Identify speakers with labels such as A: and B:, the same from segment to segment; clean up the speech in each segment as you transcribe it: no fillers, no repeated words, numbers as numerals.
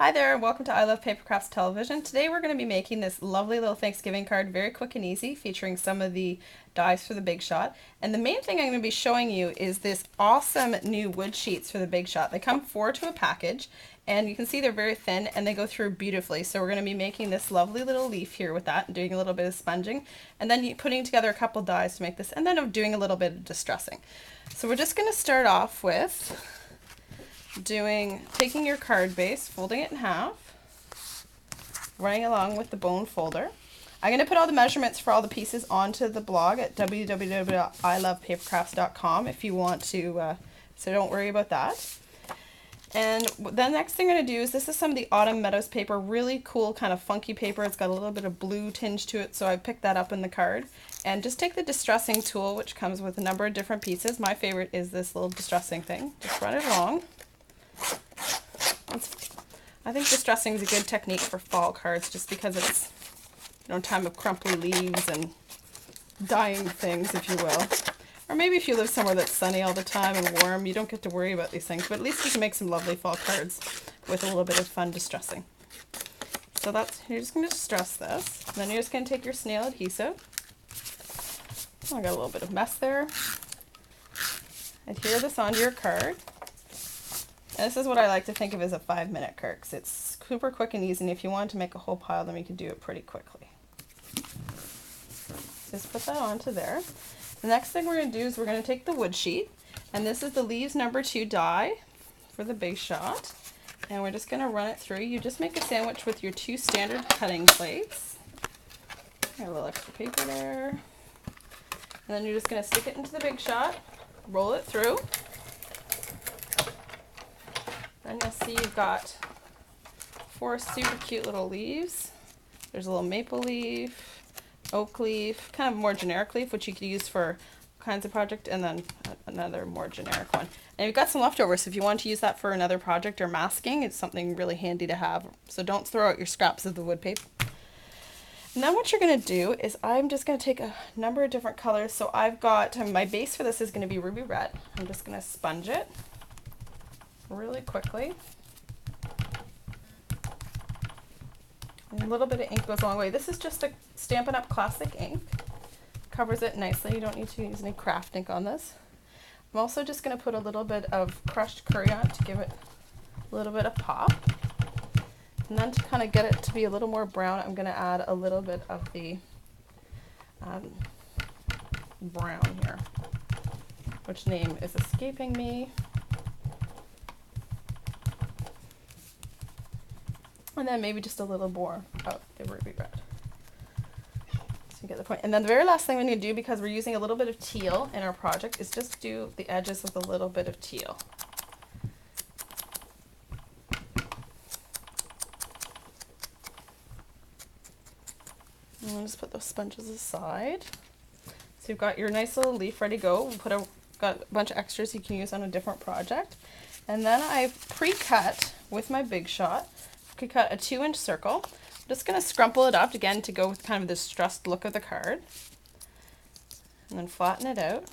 A: Hi there, welcome to I Love Paper Crafts Television. Today we're going to be making this lovely little Thanksgiving card, very quick and easy, featuring some of the dies for the Big Shot. And the main thing I'm going to be showing you is this awesome new wood sheets for the Big Shot. They come 4 to a package, and you can see they're very thin and they go through beautifully. So we're going to be making this lovely little leaf here with that and doing a little bit of sponging, and then putting together a couple dies to make this, and then doing a little bit of distressing. So we're just going to start off with taking your card base, folding it in half, running along with the bone folder. I'm going to put all the measurements for all the pieces onto the blog at www.ilovepapercrafts.com if you want to, so don't worry about that. And the next thing I'm going to do is, this is some of the Autumn Meadows paper, really cool kind of funky paper. It's got a little bit of blue tinge to it, so I picked that up in the card. And just take the distressing tool, which comes with a number of different pieces. My favorite is this little distressing thing. Just run it along. I think distressing is a good technique for fall cards, just because it's, time of crumply leaves and dying things, if you will. Or maybe if you live somewhere that's sunny all the time and warm, you don't get to worry about these things, but at least you can make some lovely fall cards with a little bit of fun distressing. So you're just going to distress this, and then you're just going to take your snail adhesive. Oh, I got a little bit of mess there. Adhere this onto your card. And this is what I like to think of as a 5-minute card, because it's super quick and easy, and if you wanted to make a whole pile, then you could do it pretty quickly. Just put that onto there. The next thing we're going to do is we're going to take the wood sheet, and this is the Leaves number 2 die for the Big Shot, and we're just going to run it through. You just make a sandwich with your 2 standard cutting plates. Got a little extra paper there. And then you're just going to stick it into the Big Shot, roll it through. Then you'll see you've got 4 super cute little leaves. There's a little maple leaf, oak leaf, kind of more generic leaf, which you could use for kinds of project, and then another more generic one. And you've got some leftovers, so if you want to use that for another project or masking, it's something really handy to have. So don't throw out your scraps of the wood paper. And then what you're going to do is, I'm just going to take a number of different colors. So I've got, my base for this is going to be ruby red. I'm just going to sponge it really quickly. And a little bit of ink goes a long way. This is just a Stampin' Up! Classic ink. Covers it nicely. You don't need to use any craft ink on this. I'm also just going to put a little bit of crushed curry on it to give it a little bit of pop. And then to kind of get it to be a little more brown, I'm going to add a little bit of the brown here, which name is escaping me. And then maybe just a little more of the ruby red. So you get the point. And then the very last thing we need to do, because we're using a little bit of teal in our project, is just do the edges with a little bit of teal. And we'll just put those sponges aside. So you've got your nice little leaf ready to go. Got a bunch of extras you can use on a different project. And then I've pre-cut with my Big Shot. Cut a 2-inch circle. I'm just going to scrumple it up again to go with kind of the distressed look of the card, and then flatten it out.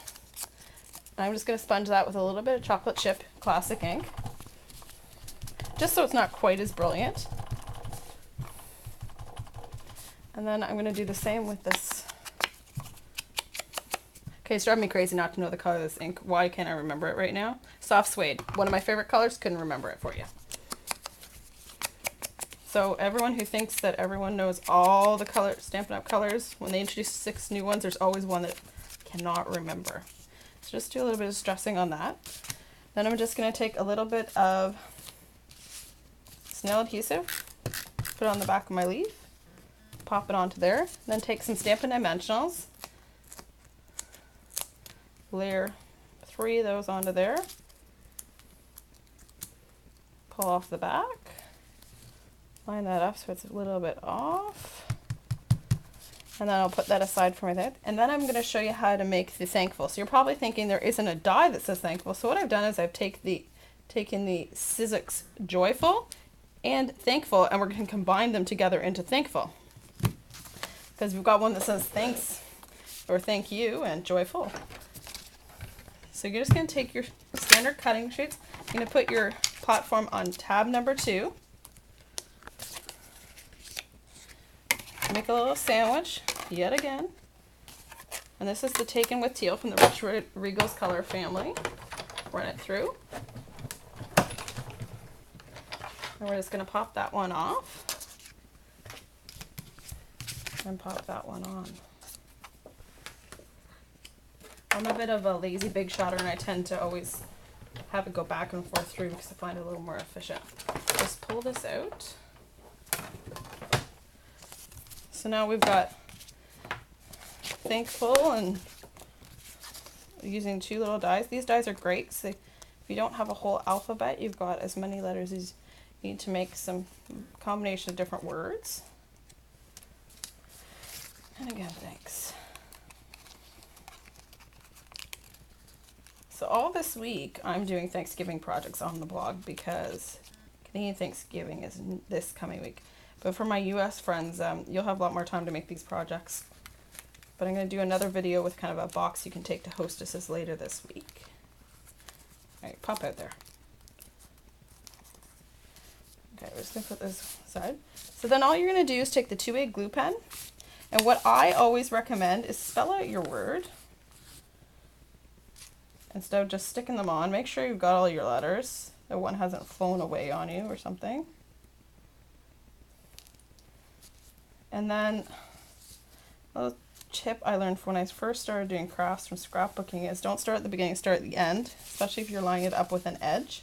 A: And I'm just going to sponge that with a little bit of chocolate chip classic ink, just so it's not quite as brilliant. And then I'm going to do the same with this. Okay, it's driving me crazy not to know the color of this ink. Why can't I remember it right now? Soft suede, one of my favorite colors, couldn't remember it for you. So everyone who thinks that everyone knows all the Stampin' Up! Colors, when they introduce 6 new ones, there's always one that cannot remember. So just do a little bit of stressing on that. Then I'm just going to take a little bit of snail adhesive, put it on the back of my leaf, pop it onto there, then take some Stampin' Dimensionals, layer 3 of those onto there, pull off the back. Line that up so it's a little bit off. And then I'll put that aside for my And then I'm going to show you how to make the thankful. So you're probably thinking there isn't a die that says thankful. So what I've done is I've taken the Sizzix Joyful and Thankful, and we're going to combine them together into thankful. Because we've got one that says thanks or thank you and joyful. So you're just going to take your standard cutting sheets. You're going to put your platform on tab number 2. Make a little sandwich yet again. And this is the Taken with Teal from the Rich Regal's Color family. Run it through. And we're just going to pop that one off. And pop that one on. I'm a bit of a lazy big shotter, and I tend to always have it go back and forth through because I find it a little more efficient. Just pull this out. So now we've got Thankful and using 2 little dies. These dies are great, so if you don't have a whole alphabet, you've got as many letters as you need to make some combination of different words. And again, thanks. So all this week, I'm doing Thanksgiving projects on the blog because Canadian Thanksgiving is this coming week. But for my US friends, you'll have a lot more time to make these projects. But I'm going to do another video with kind of a box you can take to hostesses later this week. All right, pop out there. Okay, we're just going to put this aside. So then all you're going to do is take the 2A glue pen. And what I always recommend is spell out your word. Instead of just sticking them on, make sure you've got all your letters. That one hasn't flown away on you or something. And then a little tip I learned when I first started doing crafts from scrapbooking is don't start at the beginning, start at the end, especially if you're lining it up with an edge.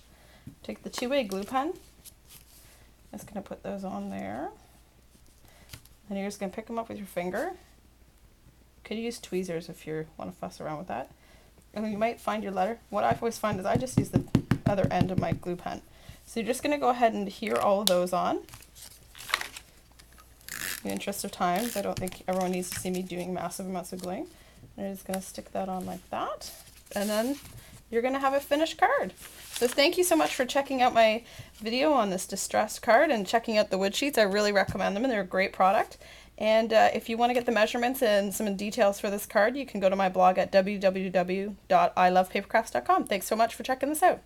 A: Take the 2A glue pen. I'm just going to put those on there. And you're just going to pick them up with your finger. Could use tweezers if you want to fuss around with that. And you might find your letter. What I always find is I just use the other end of my glue pen. So you're just going to go ahead and adhere all of those on. In the interest of time, I don't think everyone needs to see me doing massive amounts of gluing. And I'm just going to stick that on like that. And then you're going to have a finished card. So thank you so much for checking out my video on this distressed card and checking out the wood sheets. I really recommend them, and they're a great product. And if you want to get the measurements and some details for this card, you can go to my blog at www.ilovepapercrafts.com. Thanks so much for checking this out.